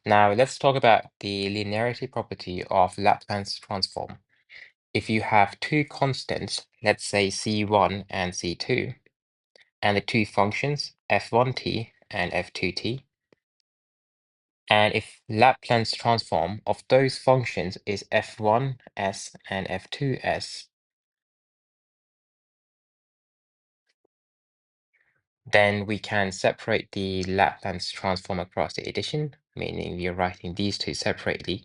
Now let's talk about the linearity property of Laplace transform. If you have two constants, let's say C1 and C2, and the two functions f1t and f2t, and if Laplace transform of those functions is f1s and f2s, then we can separate the Laplace transform across the addition, meaning we are writing these two separately,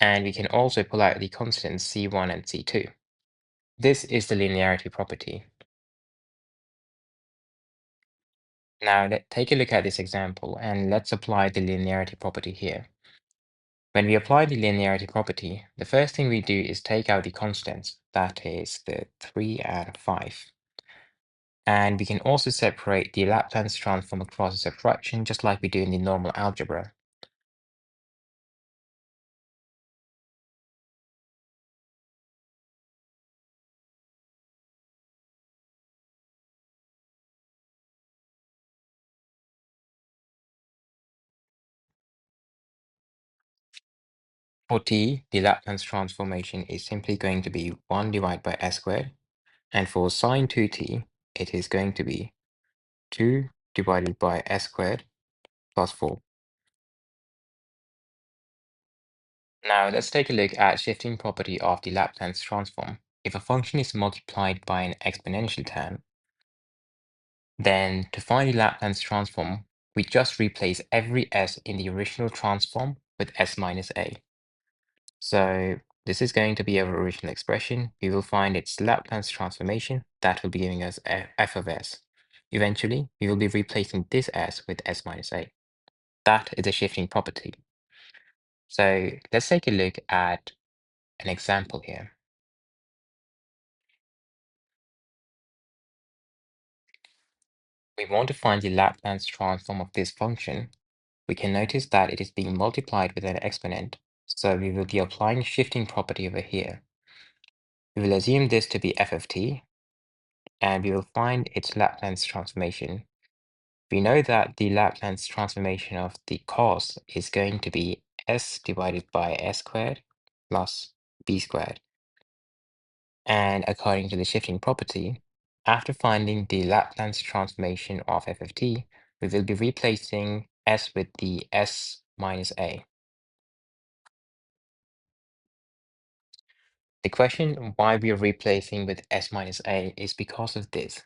and we can also pull out the constants C1 and C2. This is the linearity property. Now let's take a look at this example and let's apply the linearity property here. When we apply the linearity property, the first thing we do is take out the constants, that is the 3 and 5. And we can also separate the Laplace transform across a subtraction just like we do in the normal algebra. For t, the Laplace transformation is simply going to be 1 divided by s squared. And for sine 2t, it is going to be 2 divided by s squared plus 4. Now let's take a look at shifting property of the Laplace transform. If a function is multiplied by an exponential term, then to find the Laplace transform, we just replace every s in the original transform with s minus a. So this is going to be our original expression. We will find its Laplace transformation. That will be giving us f of s. Eventually, we will be replacing this s with s minus a. That is a shifting property. So let's take a look at an example here. We want to find the Laplace transform of this function. We can notice that it is being multiplied with an exponent, so we will be applying shifting property over here. We will assume this to be f of t, and we will find its Laplace transformation. We know that the Laplace transformation of the cos is going to be s divided by s squared plus b squared. And according to the shifting property, after finding the Laplace transformation of f of t, we will be replacing s with the s minus a. The question why we are replacing with s minus a is because of this.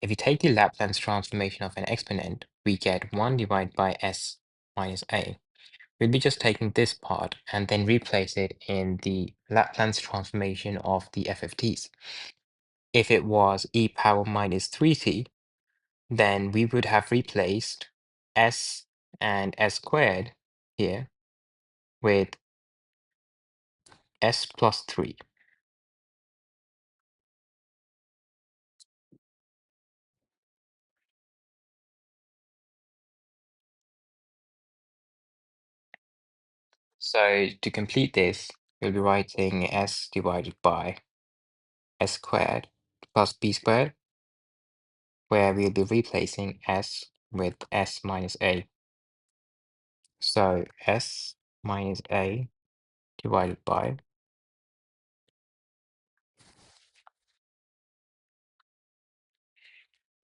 If we take the Laplace transformation of an exponent, we get 1 divided by s minus a. We'll be just taking this part and then replace it in the Laplace transformation of the f of t's. If it was e power minus 3t, then we would have replaced s and s squared here with s plus 3. So to complete this, we'll be writing s divided by s squared plus b squared, where we'll be replacing s with s minus a. So s minus a divided by,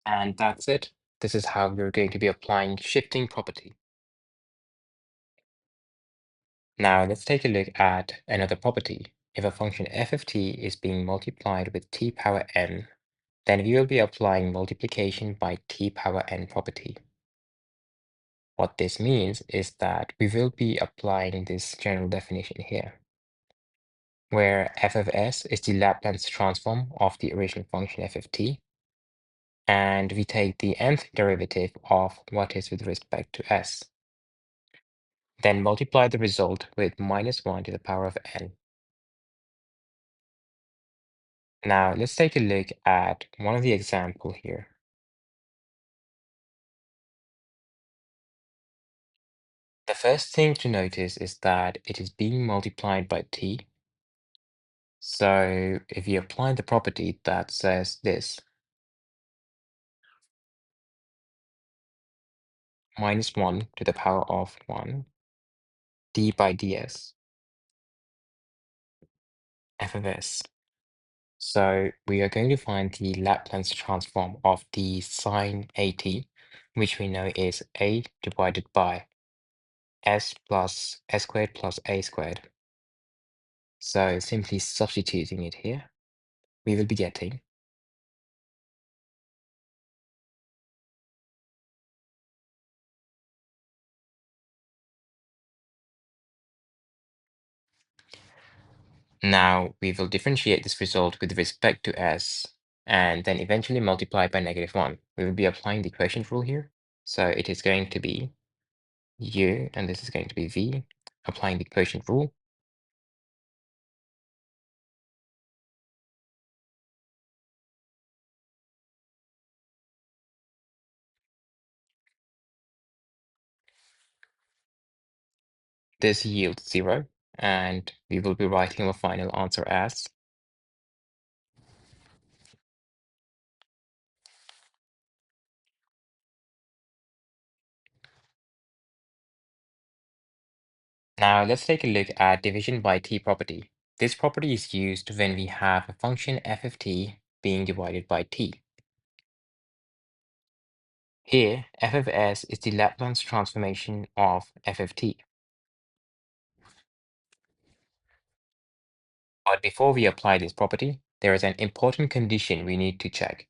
and that's it. This is how we're going to be applying shifting property. Now let's take a look at another property. If a function f of t is being multiplied with t power n, then we will be applying multiplication by t power n property. What this means is that we will be applying this general definition here, where f of s is the Laplace transform of the original function f of t, and we take the nth derivative of what is with respect to s. Then multiply the result with minus 1 to the power of n. Now let's take a look at one of the example here. The first thing to notice is that it is being multiplied by t. So if you apply the property that says this, minus 1 to the power of 1 d by ds, f of s. So we are going to find the Laplace transform of the sine at, which we know is a divided by s plus s squared plus a squared. So simply substituting it here, we will be getting now we will differentiate this result with respect to s and then eventually multiply by -1. We will be applying the quotient rule here. So it is going to be u and this is going to be v, applying the quotient rule. This yields 0, and we will be writing our final answer as now let's take a look at division by t property. This property is used when we have a function f of t being divided by t. Here, f of s is the Laplace transformation of f of t. But before we apply this property, there is an important condition we need to check.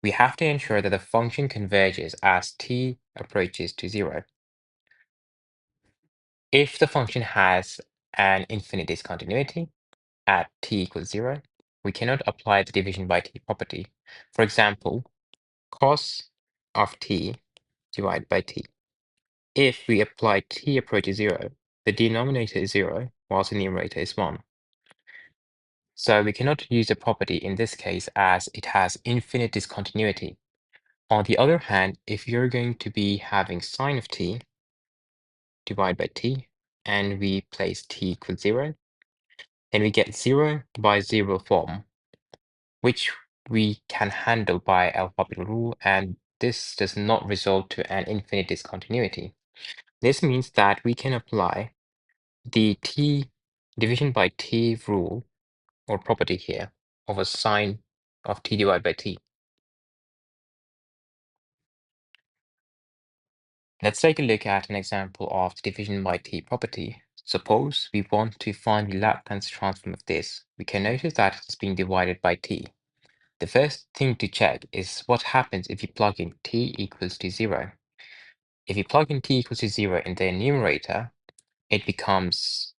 We have to ensure that the function converges as t approaches to 0. If the function has an infinite discontinuity at t equals 0, we cannot apply the division by t property. For example, cos of t divided by t. If we apply t approaches 0, the denominator is 0, whilst the numerator is 1. So we cannot use the property in this case as it has infinite discontinuity. On the other hand, if you're going to be having sine of t divided by t, and we place t equals 0, then we get 0 by 0 form, which we can handle by alphabetical rule, and this does not result to an infinite discontinuity. This means that we can apply the t division by t rule or property here of a sine of t divided by t. Let's take a look at an example of the division by t property. Suppose we want to find the Laplace transform of this. We can notice that it's being divided by t. The first thing to check is what happens if you plug in t equals to 0. If you plug in t equals to 0 in the numerator, it becomes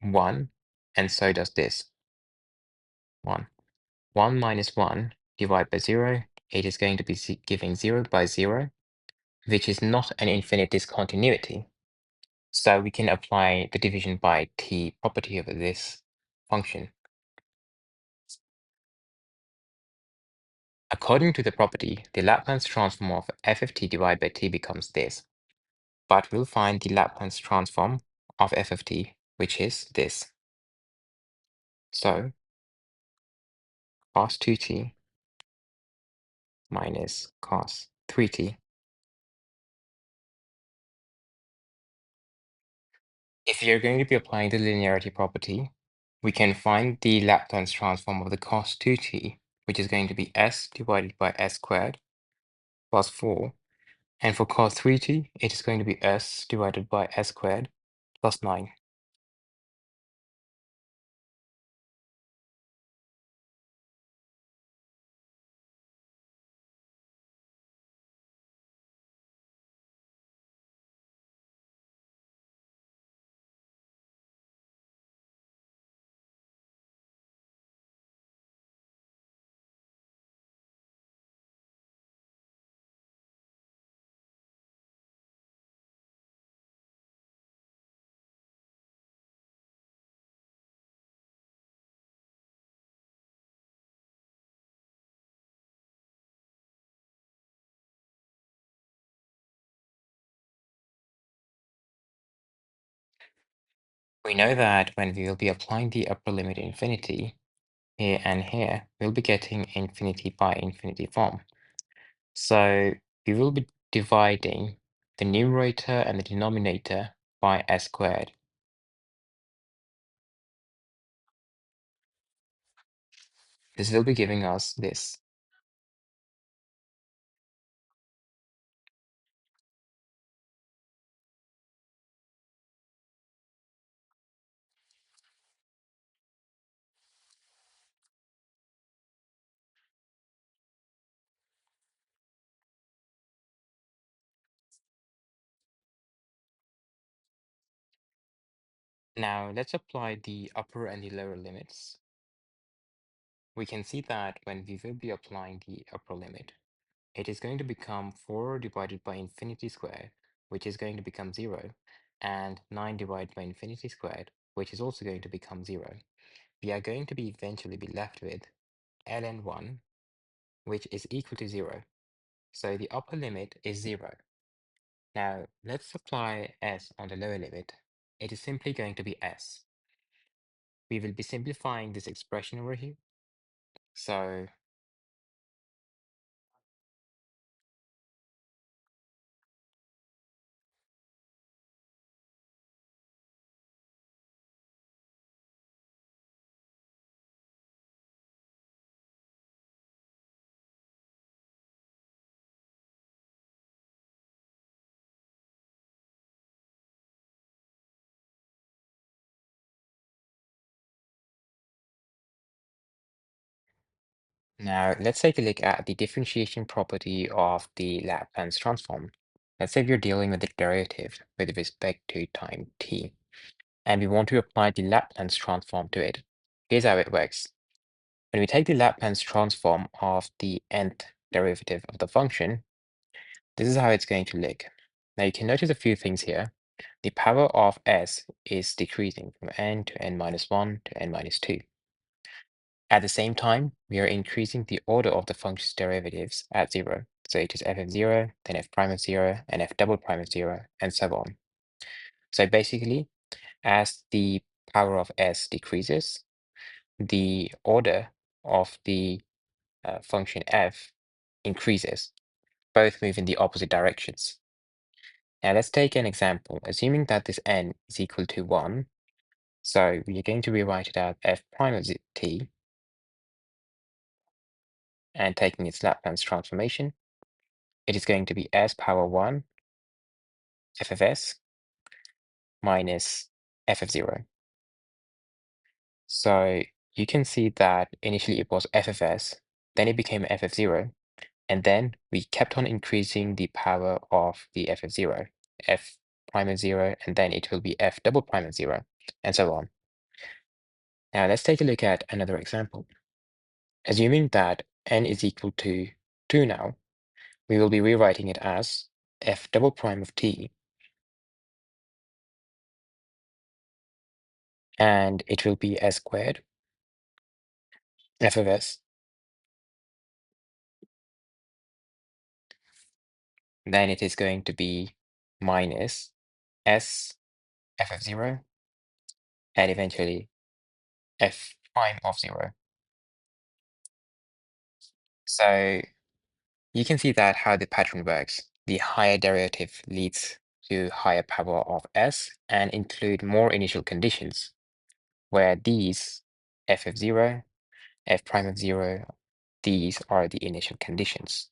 1, and so does this. 1. 1 minus 1 divided by 0, it is going to be giving 0 by 0, which is not an infinite discontinuity. So we can apply the division by t property of this function. According to the property, the Laplace transform of f of t divided by t becomes this. But we'll find the Laplace transform of f of t, which is this. So cos 2t minus cos 3t. If you're going to be applying the linearity property, we can find the Laplace transform of the cos 2t, which is going to be s divided by s squared plus 4. And for cos 3t, it is going to be s divided by s squared plus 9. We know that when we will be applying the upper limit infinity, here and here, we'll be getting infinity by infinity form. So we will be dividing the numerator and the denominator by s squared. This will be giving us this. Now let's apply the upper and the lower limits. We can see that when we will be applying the upper limit, it is going to become 4 divided by infinity squared, which is going to become 0, and 9 divided by infinity squared, which is also going to become 0. We are going to be eventually be left with ln1, which is equal to 0. So the upper limit is 0. Now let's apply s on the lower limit. It is simply going to be s. We will be simplifying this expression over here. So now let's take a look at the differentiation property of the Laplace transform. Let's say we're dealing with the derivative with respect to time t, and we want to apply the Laplace transform to it. Here's how it works. When we take the Laplace transform of the nth derivative of the function, this is how it's going to look. Now you can notice a few things here. The power of s is decreasing from n to n minus 1 to n minus 2. At the same time, we are increasing the order of the function's derivatives at 0. So it is f of 0, then f prime of 0, and f double prime of 0, and so on. So basically, as the power of s decreases, the order of the function f increases, both move in the opposite directions. Now let's take an example. Assuming that this n is equal to 1, so we are going to rewrite it as f prime of t, and taking its Laplace transformation, it is going to be s power 1 f of s minus f of 0. So you can see that initially it was f of s, then it became f of 0, and then we kept on increasing the power of the f of 0, f prime of 0, and then it will be f double prime of 0, and so on. Now let's take a look at another example. Assuming that n is equal to 2 now, we will be rewriting it as f double prime of t, and it will be s squared f of s. Then it is going to be minus s f of 0, and eventually f prime of 0. So you can see that how the pattern works. The higher derivative leads to higher power of s and include more initial conditions, where these f of 0, f prime of 0, these are the initial conditions.